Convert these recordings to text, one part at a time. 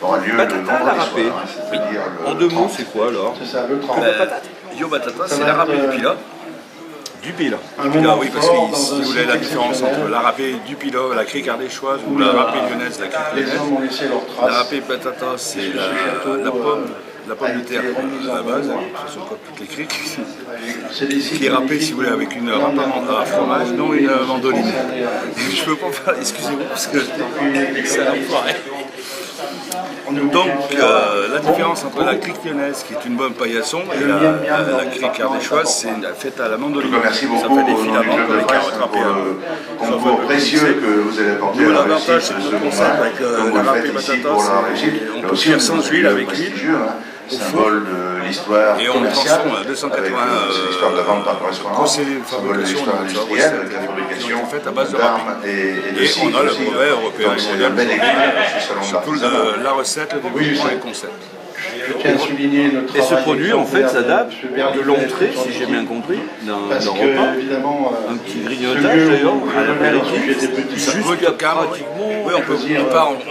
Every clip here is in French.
aura lieu le Batata à la râpée. oui. En deux mots, c'est quoi alors? C'est ça, le 30. Yo Batata, c'est la râpée du pilat. Du pila. Un Pilat, moment oui, parce fort que dans si un vous voulez la site différence exceptionnel. entre la râpée du pilat, la crique ardéchoise ou la râpée lyonnaise, la crique Les lyonnaise. hommes ont laissé leurs La traces. râpée Batata, c'est la pomme de terre à la base, de toute façon comme toutes les criques, C'est des sites qui est râpée, si vous voulez, avec une râpée à fromage, non une mandoline. Je ne peux pas faire, excusez-moi, parce que c'est un enfoiré. Donc, la différence entre la crique lyonnaise, qui est une bonne paillasson, et la crique ardéchoise, c'est faite à la mandoline. Merci beaucoup Ça fait des filaments comme les carottes râpées. concours précieux que vous allez apporter à la L'avantage, réussite c'est de que ce le combat, concept avec comme vous la le râpée faites ici batata, pour la réussite. on Là peut aussi, faire on sans est huile avec prestigieux, symbole de l'histoire et on le commerciale, transforme à 280 avec l'histoire de la vente par correspondance, procédés de symbole de fabrication, l'histoire donc, industrielle, recettes avec la qui fabrication ont été faites à base de d'armes râpée. et de Et cire on a le aussi. brevet européen Donc et c'est mondial un bel équilibre de ce salon de surtout l'artisanat. la recette, le développement et le concept. Je tiens à souligner le travail. Et ce produit, en fait, s'adapte exemplaire de l'entrée, si j'ai bien compris, Parce d'un que, repas. évidemment, Un petit grignotage d'ailleurs, à l'apéritif, jusqu'à pratiquement. Oui, on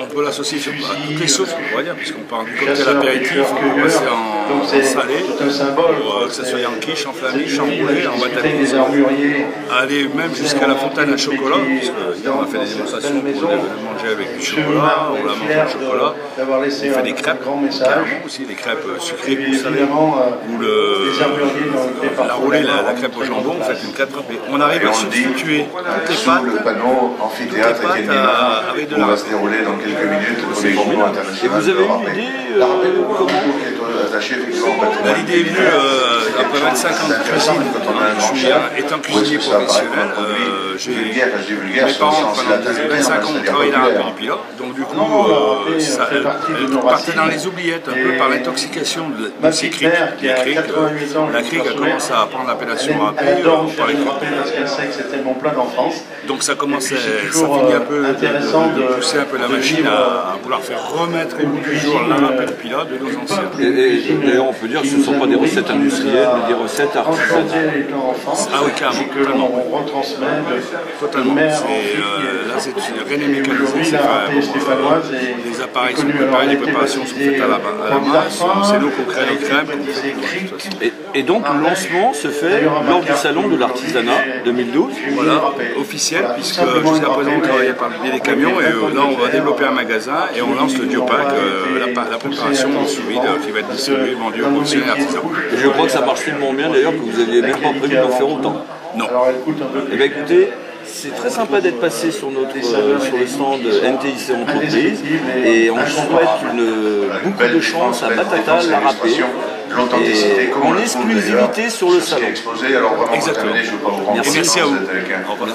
peut l'associer à toutes les sauces, on pourrait dire, puisqu'on part du cocktail apéritif, on peut passer en salé, c'est un symbole. que ce soit en quiche, en flamiche, en poulet, en Avec les wasabi, armuriers. aller même jusqu'à la fontaine à chocolat, puisque hier on a fait des démonstrations pour manger avec du chocolat, on l'a mangé au chocolat, D'avoir on laissé fait un des crêpes, grand message. carrément aussi, des crêpes sucrées ou salées, Évidemment, ou les armuriers dans le fait la roulée, la crêpe au jambon, on fait une crêpe râpée. On arrive Et à on le dit substituer toutes les sous le pâtes, panneau amphithéâtre toutes les Étienne pâtes Mimard, avec de où la va se dérouler dans quelques minutes le premier concours Et international vous avez de une râpée. idée La râpée, comment qui est attachée effectivement au patrimoine. L'idée est venue après 25 ans de cuisine. Je suis étant cuisinier professionnel, mes parents pendant 25 ans ont travaillé dans la râpée du pilat, donc du coup ça partait dans les oubliettes un peu par l'intoxication de ces criques. La crique a commencé à prendre l'appellation râpée par les criques. Parce qu'elle sait que c'est tellement plein en France. Donc ça commençait, ça finit un peu de pousser un peu la machine à vouloir faire remettre au bout du jour la râpée du pilat de nos anciens. Et d'ailleurs, on peut dire que ce ne sont pas des recettes industrielles, mais des recettes artisanales. Ah oui, carrément, totalement. On retransmet Totalement. Là, c'est rien n'est mécanisé, c'est vraiment les appareils sont préparés, les préparations sont faites à la main, c'est nous qu'on crée les crèmes. Et donc, le lancement se fait lors du salon de l'artisanat 2012. Voilà, officiel, puisque jusqu'à présent on travaillait par le biais des camions et là on va développer un magasin et on lance le Diopac, la préparation sous vide qui va être distribuée, vendue aux professionnels artisans. Et je crois que ça marche tellement bien d'ailleurs que vous n'aviez même pas prévu d'en faire autant. Non. Alors elle coûte un peu Eh bien écoutez, c'est très sympa d'être passé sur le stand NTIC Entreprise et on souhaite beaucoup de chance à Batata, la râpée, et en exclusivité sur le salon. Exactement. Et Merci à vous. Au revoir.